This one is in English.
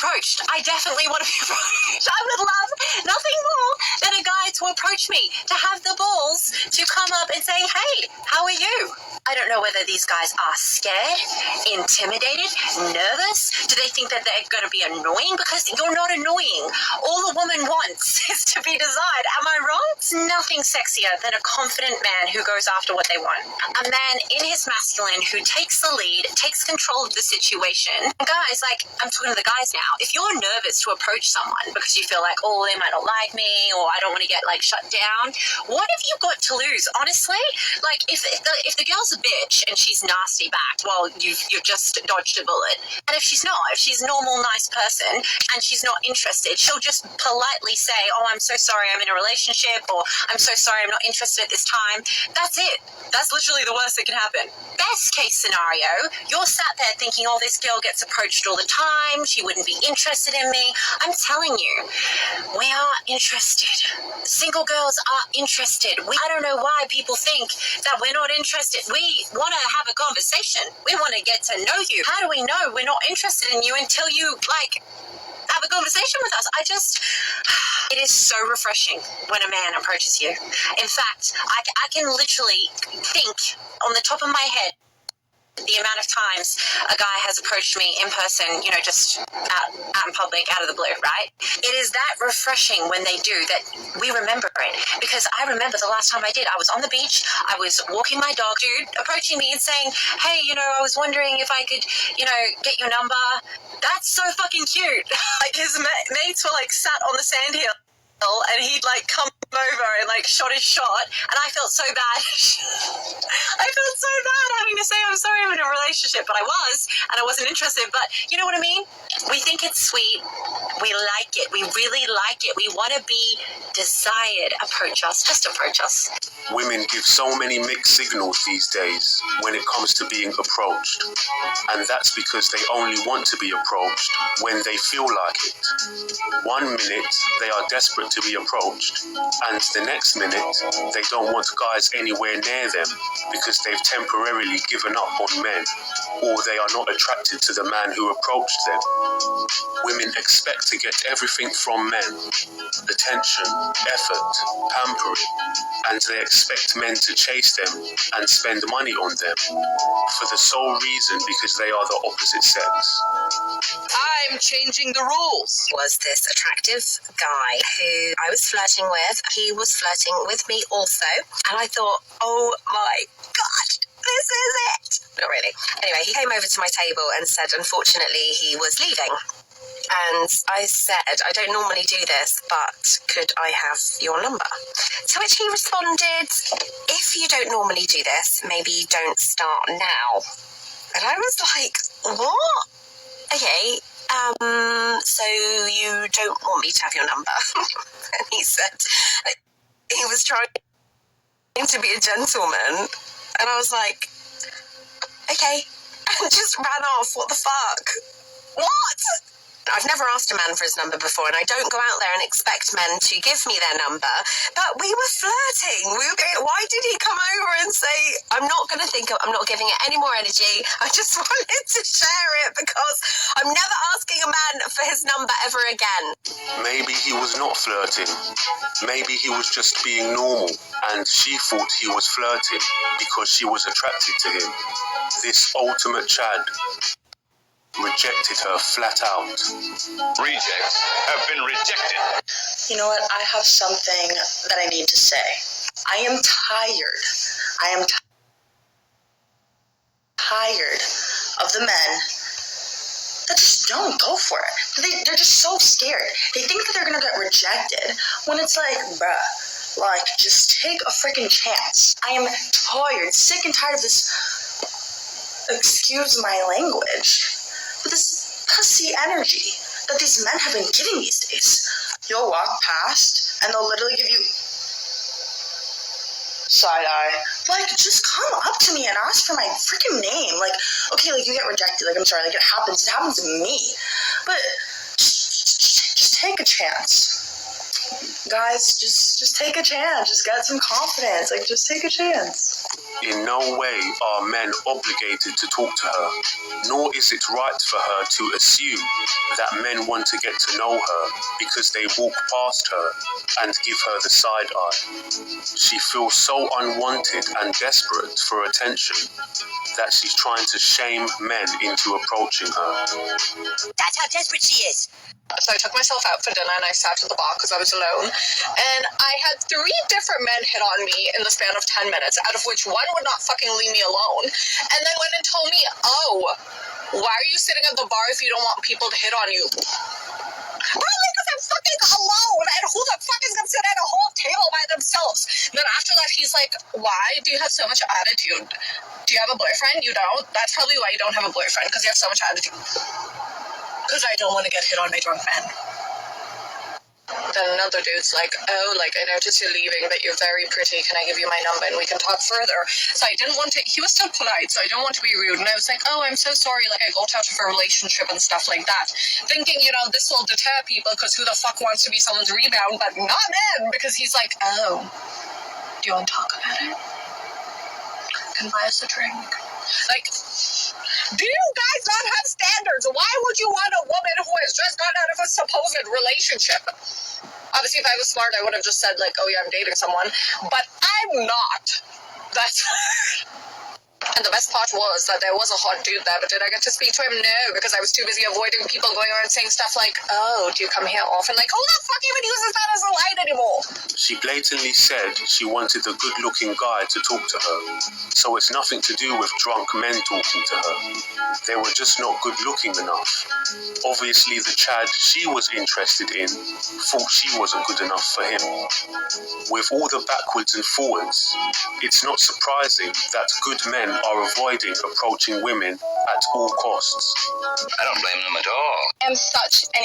approached. I definitely want to be approached. I would love nothing more than a guy to approach me, to have the balls to come up and say, hey, how are you? I don't know whether these guys are scared, intimidated, nervous. Do they think that they're going to be annoying? Because you're not annoying. All a woman wants is to be desired. Am I wrong? It's nothing sexier than a confident man who goes after what they want. A man in his masculine who takes the lead, takes control of the situation. Guys, like, I'm talking to the guys now. If you're nervous to approach someone because you feel like, oh, they might not like me, or I don't want to get, like, shut down, what have you got to lose? Honestly, like, if the girl's a bitch and she's nasty back, well, you've just dodged a bullet. And if she's a normal, nice person and she's not interested, she'll just politely say, oh, I'm so sorry, I'm in a relationship, or I'm so sorry, I'm not interested at this time. That's it. That's literally the worst that can happen. Best case scenario, you're sat there thinking, oh, this girl gets approached all the time, she wouldn't be interested in me. I'm telling you, we are interested. Single girls are interested. I don't know why people think that we're not interested. We want to have a conversation. We want to get to know you. How do we know we're not interested in you until you, like, have a conversation with us? It is so refreshing when a man approaches you. In fact, I can literally think on the top of my head the amount of times a guy has approached me in person, you know, just out in public, out of the blue, right? It is that refreshing when they do that we remember it. Because I remember the last time I did, I was on the beach, I was walking my dog, dude approaching me and saying, hey, you know, I was wondering if I could, you know, get your number. That's so fucking cute. Like, his mates were, like, sat on the sand hill, and he'd, like, come over and, like, shot his shot, and I felt so bad. I felt so bad having to say, I'm sorry, I'm in a relationship, but I was, and I wasn't interested, but you know what I mean? We think it's sweet, we like it, we really like it, we want to be desired. Approach us, just approach us. Women give so many mixed signals these days when it comes to being approached, and that's because they only want to be approached when they feel like it. 1 minute, they are desperate to be approached, and the next minute, they don't want guys anywhere near them because they've temporarily given up on men, or they are not attracted to the man who approached them. Women expect to get everything from men: attention, effort, pampering, and they expect men to chase them and spend money on them for the sole reason because they are the opposite sex. I'm changing the rules. Was this attractive guy who I was flirting with. He was flirting with me also, and I thought, oh my gosh, this is it. Not really. Anyway, he came over to my table and said, unfortunately, he was leaving. And I said, I don't normally do this, but could I have your number? To which he responded, if you don't normally do this, maybe don't start now. And I was like, what? Okay, so you don't want me to have your number? And he said he was trying to be a gentleman. And I was like, okay, and just ran off. What the fuck? What? I've never asked a man for his number before, and I don't go out there and expect men to give me their number, but we were flirting. Why did he come over and say, I'm not giving it any more energy, I just wanted to share it because I'm never asking a man for his number ever again? Maybe he was not flirting. Maybe he was just being normal, and she thought he was flirting because she was attracted to him. This ultimate Chad rejected her flat out. Rejects have been rejected. You know what? I have something that I need to say. I am tired. Tired of the men that just don't go for it. They're just so scared. They think that they're going to get rejected when it's like, bruh, like, just take a freaking chance. I am tired, sick and tired of this, excuse my language, but this pussy energy that these men have been giving these days. You'll walk past and they'll literally give you side eye. Like, just come up to me and ask for my freaking name. Like, okay, like, you get rejected. Like, I'm sorry. Like, it happens to me. But just take a chance. Guys, just take a chance. Just get some confidence. Like, just take a chance. In no way are men obligated to talk to her, nor is it right for her to assume that men want to get to know her because they walk past her and give her the side eye. She feels so unwanted and desperate for attention that she's trying to shame men into approaching her. That's how desperate she is. So I took myself out for dinner and I sat at the bar because I was alone. And I had 3 different men hit on me in the span of 10 minutes, out of which one would not fucking leave me alone. And then went and told me, oh, why are you sitting at the bar if you don't want people to hit on you? Really? Because I'm fucking alone. And who the fuck is going to sit at a whole table by themselves? Then after that, he's like, why do you have so much attitude? Do you have a boyfriend? You don't? That's probably why you don't have a boyfriend, because you have so much attitude. Because I don't want to get hit on by drunk men. Then another dude's like, oh, like, I noticed you're leaving, but you're very pretty. Can I give you my number and we can talk further? So I didn't want to, he was still polite, so I don't want to be rude. And I was like, oh, I'm so sorry, like, I got out of a relationship and stuff like that. Thinking, you know, this will deter people, because who the fuck wants to be someone's rebound, but not men, because he's like, oh, do you want to talk about it? Can buy us a drink. Like, do you guys not have standards? Why would you want a woman who has just gotten out of a supposed relationship? Obviously, if I was smart, I would have just said, like, oh yeah, I'm dating someone. But I'm not. That's... And the best part was that there was a hot dude there, but did I get to speak to him? No, because I was too busy avoiding people going around saying stuff like, oh, do you come here often? Like, who the fuck even uses that as a line anymore? She blatantly said she wanted a good-looking guy to talk to her, so it's nothing to do with drunk men talking to her. They were just not good-looking enough. Obviously, the Chad she was interested in thought she wasn't good enough for him. With all the backwards and forwards, it's not surprising that good men are avoiding approaching women at all costs. I don't blame them at all. I am such an